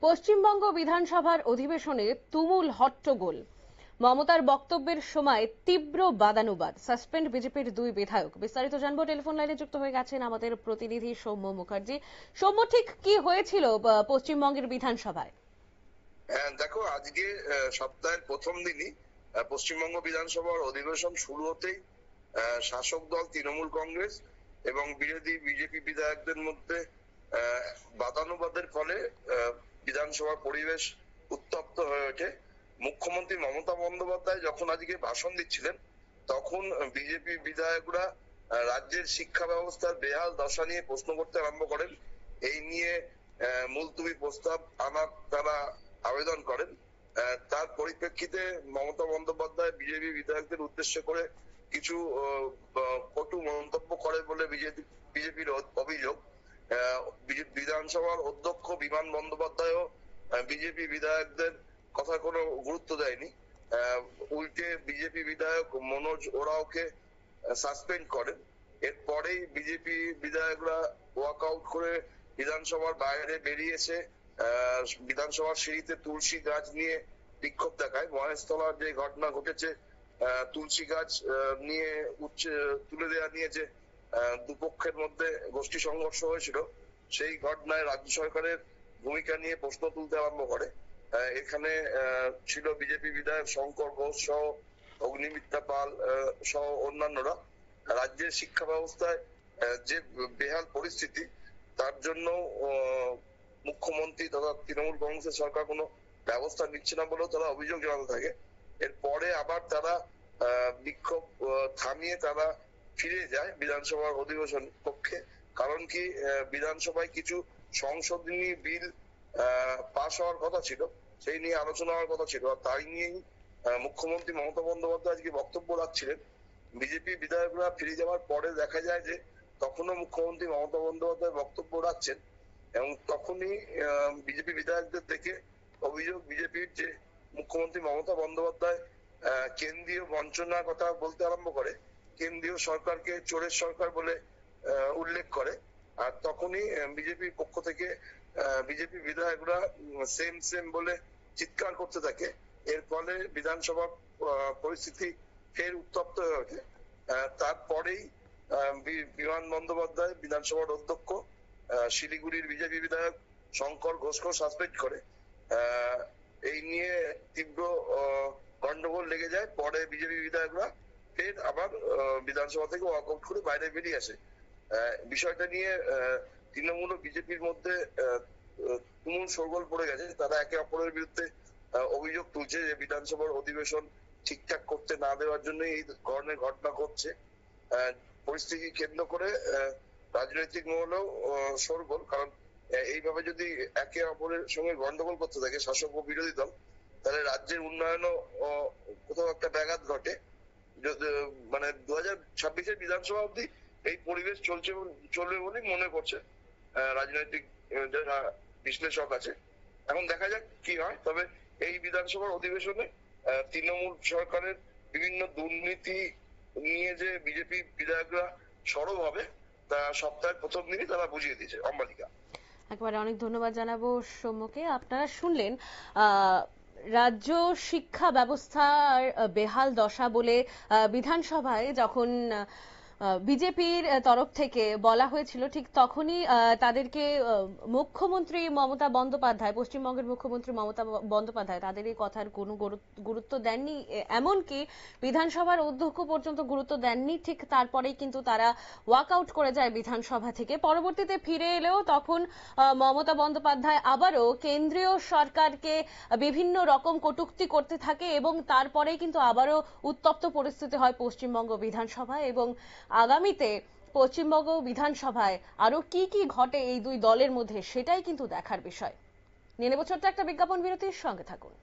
পশ্চিমবঙ্গ বিধানসভার অধিবেশনে তুমুল হট্টগোল। মমতার বক্তব্যের সময় তীব্র বাদানুবাদ। সাসপেন্ড বিজেপির দুই বিধায়ক। বিস্তারিত জানবো, টেলিফোন লাইনে যুক্ত হয়ে গেছেন আমাদের প্রতিনিধি সৌম্য মুখার্জি। সৌম্য, ঠিক কি হয়েছিল পশ্চিমবঙ্গের বিধানসভায়? দেখো, আজকে সপ্তাহের প্রথম দিনই পশ্চিমবঙ্গ বিধানসভার অধিবেশন শুরু হতেই শাসক দল তৃণমূল কংগ্রেস এবং বিরোধী বিজেপি বিধায়কদের মধ্যে বাদানুবাদের ফলে বিধানসভার পরিবেশ উত্তপ্ত হয়ে ওঠে। মুখ্যমন্ত্রী মমতা বন্দ্যোপাধ্যায় যখন আজকে ভাষণ দিচ্ছিলেন, তখন বিজেপি বিধায়করা রাজ্যের শিক্ষা ব্যবস্থার বেহাল দশা নিয়ে প্রশ্ন করতে আরম্ভ করেন। এই নিয়ে মুলতুবি প্রস্তাব আনার তারা আবেদন করেন। তার পরিপ্রেক্ষিতে মমতা বন্দ্যোপাধ্যায় বিজেপি বিধায়কদের উদ্দেশ্য করে কিছু কটু মন্তব্য করে বলে বিজেপির অভিযোগ। বিধানসভার অধ্যক্ষ বিমান বন্দ্যোপাধ্যায়ও বিজেপি বিধায়কদের কথা কোনো গুরুত্ব দেয়নি। উল্টে বিজেপি বিধায়ক মনোজ ওরাওকে সাসপেন্ড করেন। এরপরেই বিজেপি বিধায়করা ওয়াকআউট করে বিধানসভার বাইরে বেরিয়ে এসে বিধানসভার সিঁড়িতে তুলসী গাছ নিয়ে বিক্ষোভ দেখায়। মহেশতলার যে ঘটনা ঘটেছে, তুলসী গাছ নিয়ে তুলে দেওয়া নিয়ে যে দুপক্ষের মধ্যে গোষ্ঠী সংঘর্ষ হয়েছিল, সেই ঘটনায় রাজ্য সরকারের ভূমিকা নিয়ে প্রশ্ন তুলতে আরম্ভ করে। এখানে ছিল বিজেপি বিধায়ক শঙ্কর ঘোষ সহ অগ্নিমিত্রা পাল সহ অন্যান্যরা। রাজ্যের শিক্ষা ব্যবস্থায় যে বেহাল পরিস্থিতি, তার জন্য মুখ্যমন্ত্রী তথা তৃণমূল কংগ্রেসের সরকার কোনো ব্যবস্থা নিচ্ছে না বলেও তারা অভিযোগ জানাতে থাকে। এরপরে আবার তারা বিক্ষোভ থামিয়ে তারা ফিরে যায় বিধানসভার অধিবেশন কক্ষে। কারণ কি, বিধানসভায় কিছু সংশোধনী বিল পাশ হওয়ার কথা ছিল, সেই নিয়ে আলোচনা হওয়ার কথা ছিল। আর তাই নিয়েই মুখ্যমন্ত্রী মমতা বন্দ্যোপাধ্যায় আজকে বক্তব্য রাখছিলেন। বিজেপি বিধায়করা ফিরে যাওয়ার পরে দেখা যায় যে তখনও মুখ্যমন্ত্রী মমতা বন্দ্যোপাধ্যায় বক্তব্য রাখছেন, এবং তখনই বিজেপি বিধায়কদের দেখে অভিযোগ বিজেপির যে মুখ্যমন্ত্রী মমতা বন্দ্যোপাধ্যায় কেন্দ্রীয় বঞ্চনার কথা বলতে আরম্ভ করে, কেন্দ্রীয় সরকারকে চোরের সরকার বলে উল্লেখ করে। আর তখনই বিজেপির পক্ষ থেকে বিজেপি বিধায়করা সেম সেম বলে চিৎকার করতে থাকে। এর ফলে বিধানসভার পরিস্থিতি ফের উত্তপ্ত হয়ে ওঠে। তারপরেই বিমান বন্দ্যোপাধ্যায় বিধানসভার অধ্যক্ষ শিলিগুড়ির বিজেপি বিধায়ক শঙ্কর ঘোষকেও সাসপেন্ড করে। এই নিয়ে তীব্র গন্ডগোল লেগে যায়। পরে বিজেপি বিধায়করা ফের আবার বিধানসভা থেকে ওয়াকআউট করে বাইরে বেরিয়ে আসে। বিষয়টা নিয়ে তৃণমূল ও বিজেপির মধ্যে তুমুল শোরগোল পড়ে গেছে। তারা একে অপরের বিরুদ্ধে অভিযোগ তুলছে যে বিধানসভার অধিবেশন ঠিকঠাক করতে না দেওয়ার জন্য এই ধরনের ঘটনা ঘটছে। পরিস্থিতি কেন্দ্র করে রাজনৈতিক মহলেও শোরগোল। কারণ এইভাবে যদি একে অপরের সঙ্গে গন্ডগোল করতে থাকে শাসক ও বিরোধী দল, তাহলে রাজ্যের উন্নয়নও কোথাও একটা ব্যাঘাত ঘটে। মানে 2026-এর বিধানসভা অবধি এই পরিবেশ চলবে বলেই মনে করছে রাজনৈতিক যারা বিশ্লেষক আছে। এখন দেখা যাক কি হয়। তবে এই বিধানসভার অধিবেশনে তৃণমূল সরকারের বিভিন্ন দুর্নীতি নিয়ে যে বিজেপি বিধায়করা সরব হবে, তা সপ্তাহের প্রথম দিনই তারা বুঝিয়ে দিয়েছে। অম্বালিকা, একবারে অনেক ধন্যবাদ জানাবো সৌম্যকে। আপনারা শুনলেন রাজ্য শিক্ষা ব্যবস্থার বেহাল দশা বলে বিধানসভায় যখন বিজেপির তরফ থেকে বলা হয়েছিল, ঠিক তখনই তাদেরকে মুখ্যমন্ত্রী মমতা বন্দ্যোপাধ্যায়, পশ্চিমবঙ্গের মুখ্যমন্ত্রী মমতা বন্দ্যোপাধ্যায় তাদের এই কথার কোনো গুরুত্ব দেননি। এমনকি বিধানসভার অধ্যক্ষ পর্যন্ত গুরুত্ব দেননি। ঠিক তারপরেই কিন্তু তারা ওয়াকআউট করে যায় বিধানসভা থেকে। পরবর্তীতে ফিরে এলেও তখন মমতা বন্দ্যোপাধ্যায় আবারও কেন্দ্রীয় সরকারকে বিভিন্ন রকম কটূক্তি করতে থাকে, এবং তারপরেই কিন্তু আবারও উত্তপ্ত পরিস্থিতি হয় পশ্চিমবঙ্গ বিধানসভায়। এবং আগামীতে পশ্চিমবঙ্গ বিধানসভায় আরো কি কি ঘটে এই দুই দলের মধ্যে, সেটাই কিন্তু দেখার বিষয়। নিয়ে নেব ছোট্ট একটা বিজ্ঞাপন বিরতির সঙ্গে থাকুন।